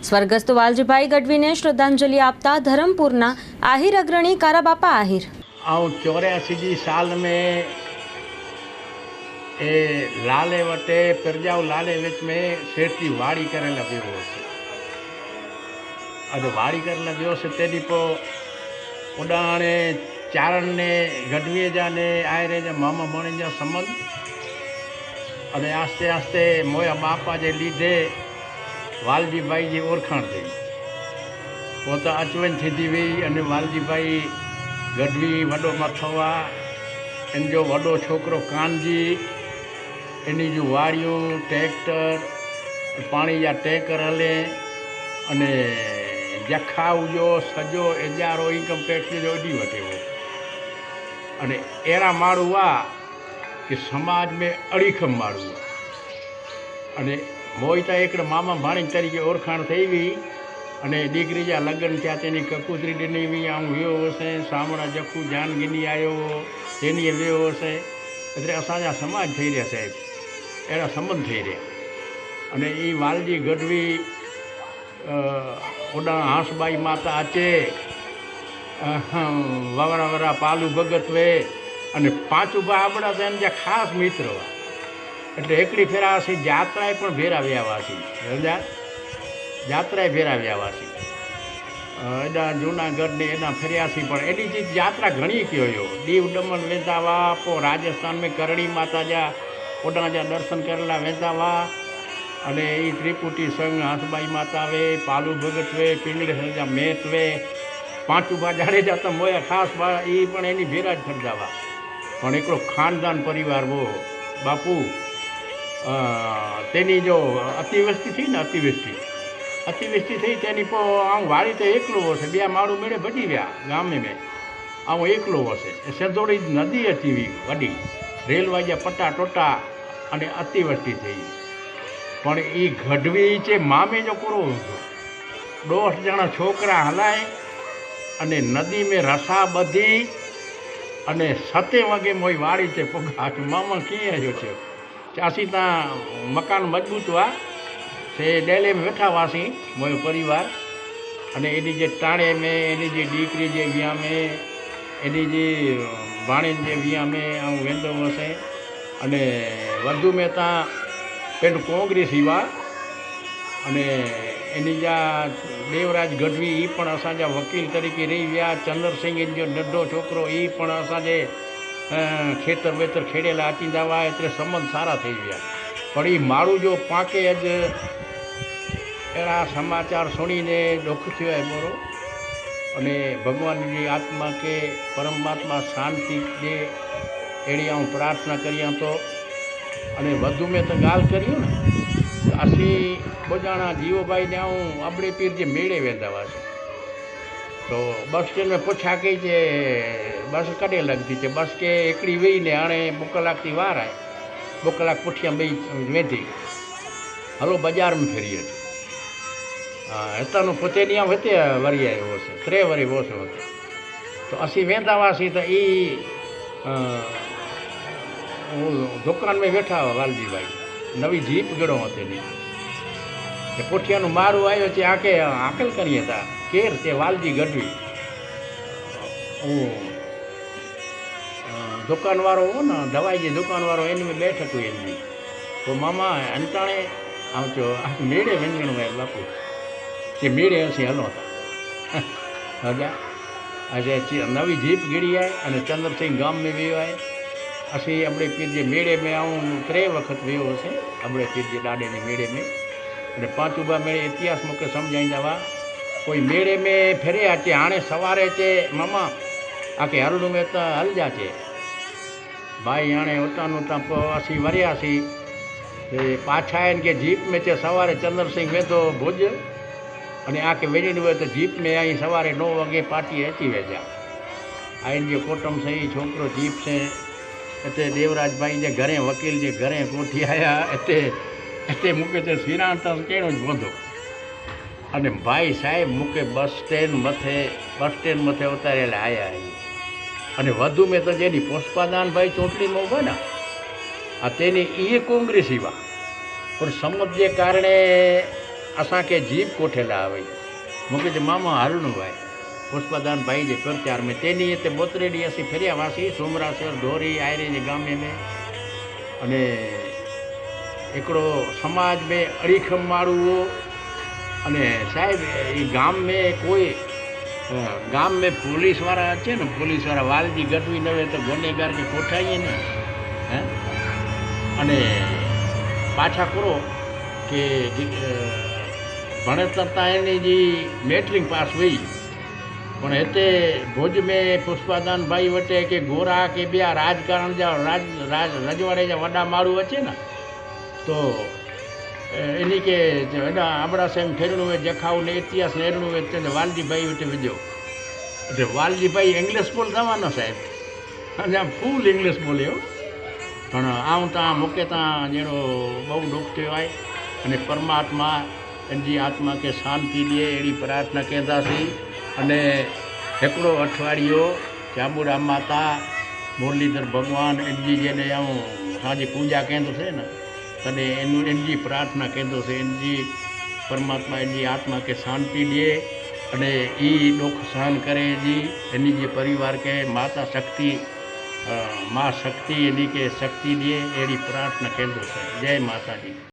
સ્વર્ગસ્થ વાલજીભાઈ ગઢવીને શ્રદ્ધાંજલિ આપતા ધરમપુરના આહિર અગ્રણી કારાબાપા આહિર। ऐं 84 साल में ए लाले वटे प्रजाओ लाले विच में सेठ जी वाड़ी करेला वियो हुओसीं। अॼु वाड़ी करेला वियो से तेॾी पोइ ओॾां हाणे चारण ने गढ़वीअ जा ने आहिरे जा मामा माणी जा संबंध अने आस्ते आस्ते मोया बापा जे लीधे वालजीभाई जी ओळखाण थी। पोइ त अचवञ थींदी हुई अने वालजीभाई गढ़वी वॾो मथो आहे। इन जो वॾो छोकिरो कानजी इन जूं वाड़ियूं ट्रैक्टर पाणी जा टैंकर हले अने जखाऊ जो सॼो एजारो इनकम टैक्स जो एॾी वठे हो। अने अहिड़ा माण्हू हुआ कि समाज में अड़ीखम माण्हू हुआ। अने मोई त हिकिड़े मामा भाणी तरीक़े ओळखाण થઈ हुई अने दीकरी जा लग्न थिया तेनी ककूतरी ॾिनी हुई। ऐं वियो हुउसि सामणा जखू जान गिनी आयो हो तेनी वियो हुउसि। એટલે असांजा समाज થઈ રહ્યા साहिब अहिड़ा संबंध થઈ રહ્યા। अने ई वालजी गढ़वी ओॾां हांसबाई माता अचे ववरा वरा पालू भगत वे अने પાંચુબા આપણા તો એમ જે ખાસ મિત્ર हुआ। એટલે એકડી ફેરા અસી જાત્રાએ પણ ભેરા વ્યા વાસી જાત્રાએ ભેરા વ્યા વાસી એડા જૂનાગઢ ને એના ફર્યાસી પણ એની જે यात्रा घणी कयो। दीव दमन वेंदा हुआ पोइ राजस्थान में करणी माता जा ओॾां जा दर्शन करेला वेंदा हुआ। अने ई त्रिपुटी संघ हाथबाई माता वे पालू भगत वे पिंगलेश्वर जा मेट वे પાંચુબા જાડેજા તો મોયા ખાસ એ પણ એની ભેરા જ ફરતા हुआ। પણ એકલો ખાનદાન પરિવાર वो बापू तेनी जो अतिवृष्टि थी ने अतिवृष्टि थी तेनी पो आऊं वाड़ी तो एकलो होशे। बे माण्हू मेड़े भजी गया गामे में आऊं एकलो होशे। सेंधोड़ी नदी अची हुई वॾी रेलवे जा पट्टा टोटा अने अतिवृष्टि थी। पण ई गढ़वी चे मामे जो कोरो हूंदो 10 जणा छोकरा हलाए अने नदी में रसा बधी अने 7 वगे मोई वाड़ी ते पगा मामा कीअं आयो छे। चासी ता मकान मजबूत हुआ से डेले में वेठा हुआसीं मोयो परिवार अने एनी जे टाणे में एनी जी दीकरी जे विया में एनी जी भाणे जे विया में आऊं वेंदो हुअसि। अने वधु में ता पेंड कांग्रेस हुआ अने एनी जा देवराज गढ़वी ई पण असांजा वकील तरीके रही विया। चंद्र सिंह जो नंढो छोकरो ई पण असांजे खेतर वेतर खेड़ेला अचींदा हुआ। एतिरे संबंध सारा थी विया। पर ई माण्हू जो पाके अज अहिड़ा समाचार सुणीने दुख थियो है मोरो। अने भगवान जी आत्मा के परमात्मा शांति दे अहिड़ी आऊं प्रार्थना करियां तो। अने वधु में तो गाल करियो ने असी बोजाणा जीवोभाई ने आऊं अबड़े पीर जे मेड़े वेंदा हुआसीं। तो बस स्टेशन में पूछा कई जे बस कॾहिं लॻंदी चे। बस के हिकिड़ी वेही ने हाणे 2 कलाक थी वार आहे 2 कलाक पुठियां ॿई वेंदी हलो बाज़ार में फेरी अच। हितां नो पोते ॾींहुं हिते वरी आयो हुउसि 3 वरी हुउसि हुते। तो असीं वेंदा हुआसीं त ई दुकान में वेठा हुआ वालजी भाई नवी जीप गिड़ो हुते नी पुठियां नो मारू आयो चे आके हाकल करिए था केर ते वालजी गढ़वी दुकान वारो हो न दवाई जी दुकान वारो इन में बैठक हुई इनकी। तो मामा अंताणे आऊं चयो मेड़े वञणो आहे बापू के मेड़े असीं हलो था हजा अच्छा नवी जीप गिड़ी आहे अने चंद्र सिंह गाम में वियो आहे। असीं अबड़े पीर जे मेड़े में आऊं 3 वक़्त वियो हुउसि अबड़े पीर जे ॾाॾे जे मेड़े में। अने પાંચુબા मेड़े इतिहास मूंखे सम्झाईंदा हुआ। कोई मेड़े में फेरे अचे हाणे सवारे चे मामा आके हलणो में त हलजा चे भाई। हाणे उतां उतां पोइ असीं वरियासीं पाछा आहिनि के जीप में चे सवारे चंद्र सिंह वेंदो भुज अने आके वेझणी हुए तो जीप में आई सवारे 9 वगे पार्टी अची वेझा आइन जो कोटम सही छोकरो जीप से हिते देवराज भाई जे घरे वकील जे घरे कोठी आया हिते मूंखे त सिराण त कहिड़ो पवंदो। अने भाई साहिब मूंखे बस स्टेंड मथे उतारियल आया आहिनि। अने वधु में तो जेनी पुष्पादान भाई चूंटणी में उभा न तेनी इहे कांग्रेसी हुआ पर समझ जे कारणे असांखे जीप कोठेला हुई मूंखे चयो मामा हलणो आहे पुष्पादान भाई जे प्रचार में ते ॾींहं ते बोतरे ॾींहं असीं फिरिया हुआसीं सोमरासर ढोरी आयरे जे गामे में अने हिकिड़ो समाज में अड़ीखम माण्हू हुओ अने साहिब ई गाम में कोई गाम में पुलिस वारा अचे न पुलिस वारा वालजी गॾवी न हुए त गुનેગાર खे કોઠાઈએ ને હે અને પાછા કરો કે ભણતર તા એની जी મેટ્રિક પાસ हुई પણ हिते भुज में पुष्पादान भाई वटे के गोरा के ॿिया राजकारण जा रजवाड़े जा वॾा माण्हू अचे न तो इन्ही के हेॾा आबड़ा सेम फेरणो हुए जखाऊ ने इतिहास नेरणो हुए ते वालजी भाई वटि विझो એટલે વાલજી ભાઈ ઇંગ્લિશ બોલતા ન સાહેબ અञा ફૂલ ઇંગ્લિશ બોલ્યો પણ આવું તા મૂકે તા જેનો બહુ દુઃખ થયો आहे અને પરમાત્મા એની આત્મા खे શાંતિ ॾिए अहिड़ी प्रार्थना कंदासीं अने हिकिड़ो अठवाड़ियो चामुंडा माता मुरलीधर भगवान इनजी जॾहिं आऊं असांजी पूॼा कंदुसि न तॾहिं इनजी प्रार्थना कंदुसि इनजी परमात्मा इनजी आत्मा खे शांति ॾिए अने ई दुख सहन करे जी इन्ही जे परिवार के माता शक्ति माँ शक्ति इन्ही के शक्ति ॾिए अहिड़ी प्रार्थना कंदुसि जय माता जी।